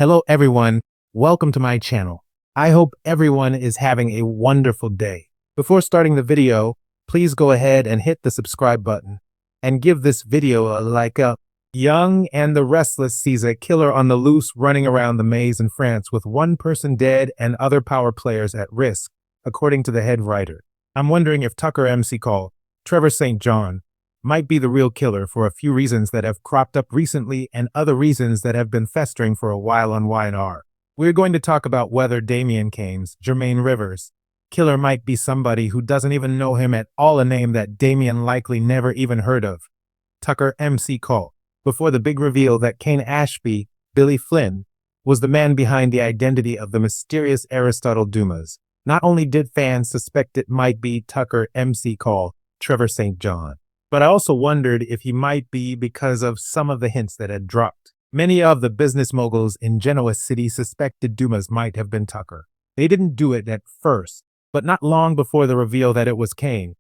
Hello everyone, welcome to my channel. I hope everyone is having a wonderful day. Before starting the video, please go ahead and hit the subscribe button and give this video a like up. Young and the Restless sees a killer on the loose running around the maze in France with one person dead and other power players at risk, according to the head writer. I'm wondering if Tucker MC Call, Trevor St. John, might be the real killer for a few reasons that have cropped up recently and other reasons that have been festering for a while on Y&R. We're going to talk about whether Damian Kane's Jermaine Rivers killer might be somebody who doesn't even know him at all, a name that Damian likely never even heard of. Tucker MC Call. Before the big reveal that Kane Ashby, Billy Flynn, was the man behind the identity of the mysterious Aristotle Dumas, not only did fans suspect it might be Tucker MC Call, Trevor St. John, but I also wondered if he might be because of some of the hints that had dropped. Many of the business moguls in Genoa City suspected Dumas might have been Tucker. They didn't do it at first, but not long before the reveal that it was Kane.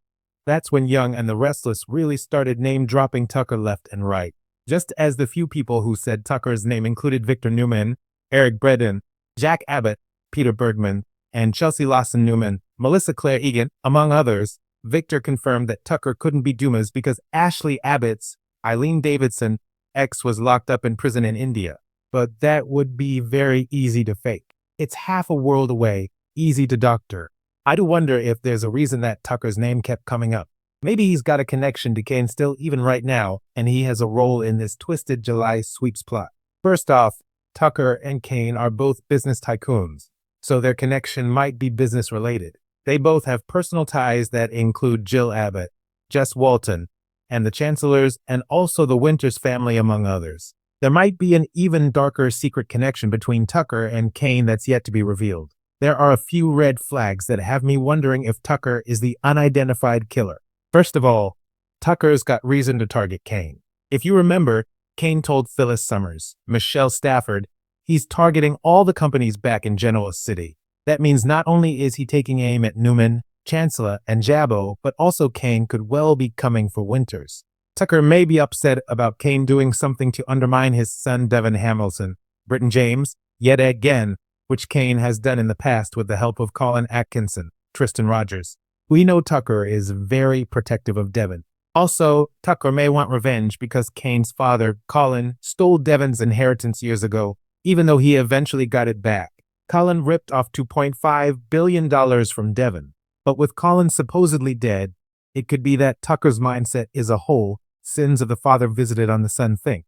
That's when Young and the Restless really started name-dropping Tucker left and right. Just as the few people who said Tucker's name included Victor Newman, Eric Bredin, Jack Abbott, Peter Bergman, and Chelsea Lawson Newman, Melissa Claire Egan, among others, Victor confirmed that Tucker couldn't be Dumas because Ashley Abbott's Eileen Davidson ex was locked up in prison in India. But that would be very easy to fake. It's half a world away, easy to doctor. I do wonder if there's a reason that Tucker's name kept coming up. Maybe he's got a connection to Kane still even right now, and he has a role in this twisted July sweeps plot. First off, Tucker and Kane are both business tycoons, so their connection might be business related. They both have personal ties that include Jill Abbott, Jess Walton, and the Chancellors, and also the Winters family, among others. There might be an even darker secret connection between Tucker and Kane that's yet to be revealed. There are a few red flags that have me wondering if Tucker is the unidentified killer. First of all, Tucker's got reason to target Kane. If you remember, Kane told Phyllis Summers, Michelle Stafford, he's targeting all the companies back in Genoa City. That means not only is he taking aim at Newman, Chancellor, and Jabbo, but also Kane could well be coming for Winters. Tucker may be upset about Kane doing something to undermine his son Devin Hamilton, Britton James, yet again, which Kane has done in the past with the help of Colin Atkinson, Tristan Rogers. We know Tucker is very protective of Devin. Also, Tucker may want revenge because Kane's father, Colin, stole Devin's inheritance years ago, even though he eventually got it back. Colin ripped off $2.5 billion from Devin. But with Colin supposedly dead, it could be that Tucker's mindset is a whole sins of the father visited on the son thing.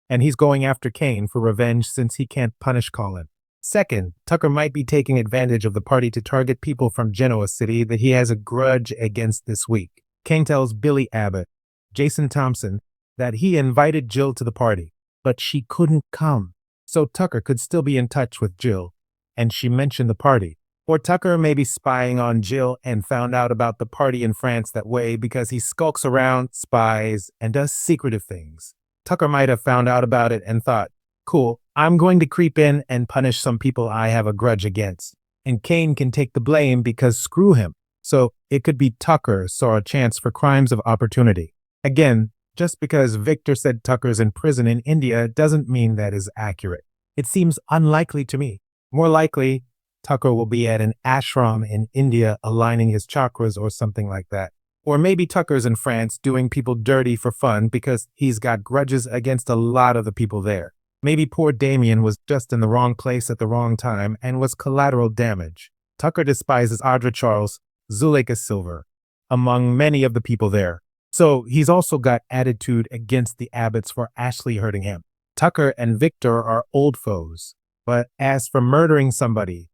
And he's going after Kane for revenge since he can't punish Colin. Second, Tucker might be taking advantage of the party to target people from Genoa City that he has a grudge against this week. Kane tells Billy Abbott, Jason Thompson, that he invited Jill to the party, but she couldn't come. So Tucker could still be in touch with Jill, and she mentioned the party. Or Tucker may be spying on Jill and found out about the party in France that way because he skulks around, spies, and does secretive things. Tucker might have found out about it and thought, cool, I'm going to creep in and punish some people I have a grudge against. And Kane can take the blame because screw him. So it could be Tucker saw a chance for crimes of opportunity. Again, just because Victor said Tucker's in prison in India doesn't mean that is accurate. It seems unlikely to me. More likely, Tucker will be at an ashram in India aligning his chakras or something like that. Or maybe Tucker's in France doing people dirty for fun because he's got grudges against a lot of the people there. Maybe poor Damian was just in the wrong place at the wrong time and was collateral damage. Tucker despises Audra Charles, Zuleika Silver, among many of the people there. So he's also got attitude against the Abbotts for Ashley hurting him. Tucker and Victor are old foes. But as for murdering somebody,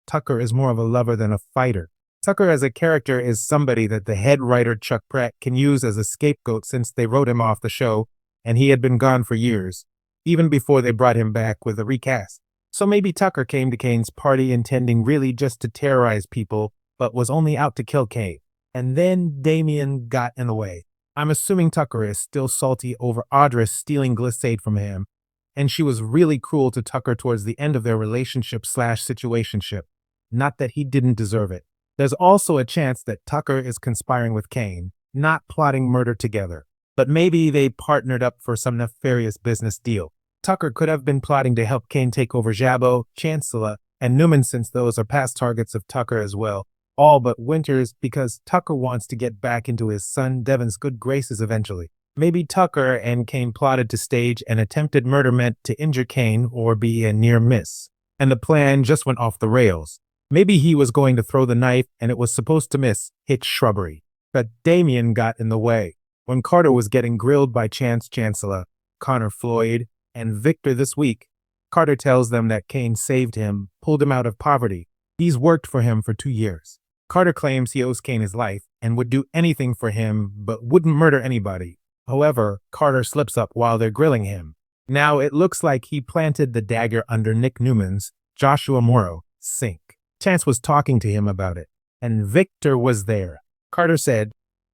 Tucker is more of a lover than a fighter. Tucker as a character is somebody that the head writer Chuck Pratt can use as a scapegoat since they wrote him off the show and he had been gone for years, even before they brought him back with a recast. So maybe Tucker came to Kane's party intending really just to terrorize people, but was only out to kill Kane. And then Damian got in the way. I'm assuming Tucker is still salty over Audra stealing Glissade from him, and she was really cruel to Tucker towards the end of their relationship/situationship. Not that he didn't deserve it. There's also a chance that Tucker is conspiring with Kane, not plotting murder together. But maybe they partnered up for some nefarious business deal. Tucker could have been plotting to help Kane take over Jabbo, Chancellor, and Newman since those are past targets of Tucker as well. All but Winters because Tucker wants to get back into his son Devon's good graces eventually. Maybe Tucker and Kane plotted to stage an attempted murder meant to injure Kane or be a near miss. And the plan just went off the rails. Maybe he was going to throw the knife and it was supposed to miss, hit shrubbery. But Damien got in the way. When Carter was getting grilled by Chancellor, Connor Floyd, and Victor this week, Carter tells them that Kane saved him, pulled him out of poverty. He's worked for him for 2 years. Carter claims he owes Kane his life and would do anything for him but wouldn't murder anybody. However, Carter slips up while they're grilling him. Now it looks like he planted the dagger under Nick Newman's, Joshua Morrow, sink. Chance was talking to him about it, and Victor was there. Carter said,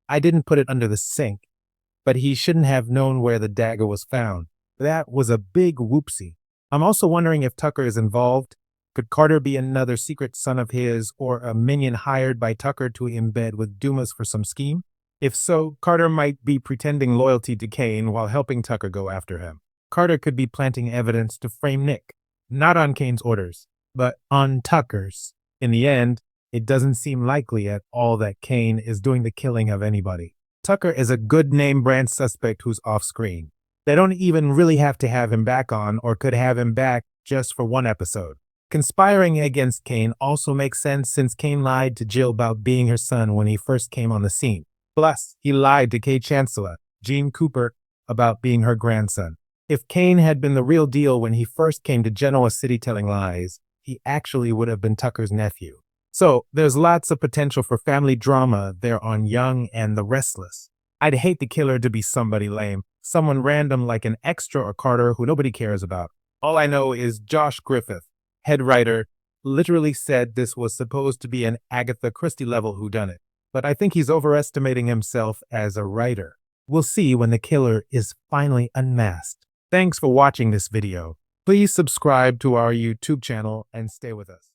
"I didn't put it under the sink, but he shouldn't have known where the dagger was found. That was a big whoopsie." I'm also wondering if Tucker is involved. Could Carter be another secret son of his or a minion hired by Tucker to embed with Dumas for some scheme? If so, Carter might be pretending loyalty to Kane while helping Tucker go after him. Carter could be planting evidence to frame Nick, not on Kane's orders, but on Tucker's. In the end, it doesn't seem likely at all that Kane is doing the killing of anybody. Tucker is a good name brand suspect who's off screen. They don't even really have to have him back on or could have him back just for one episode. Conspiring against Kane also makes sense since Kane lied to Jill about being her son when he first came on the scene. Plus, he lied to Kay Chancellor, Gene Cooper, about being her grandson. If Kane had been the real deal when he first came to Genoa City telling lies, he actually would have been Tucker's nephew. So, there's lots of potential for family drama there on Young and The Restless. I'd hate the killer to be somebody lame, someone random like an extra or Carter who nobody cares about. All I know is Josh Griffith, head writer, literally said this was supposed to be an Agatha Christie level whodunit. But I think he's overestimating himself as a writer. We'll see when the killer is finally unmasked. Thanks for watching this video. Please subscribe to our YouTube channel and stay with us.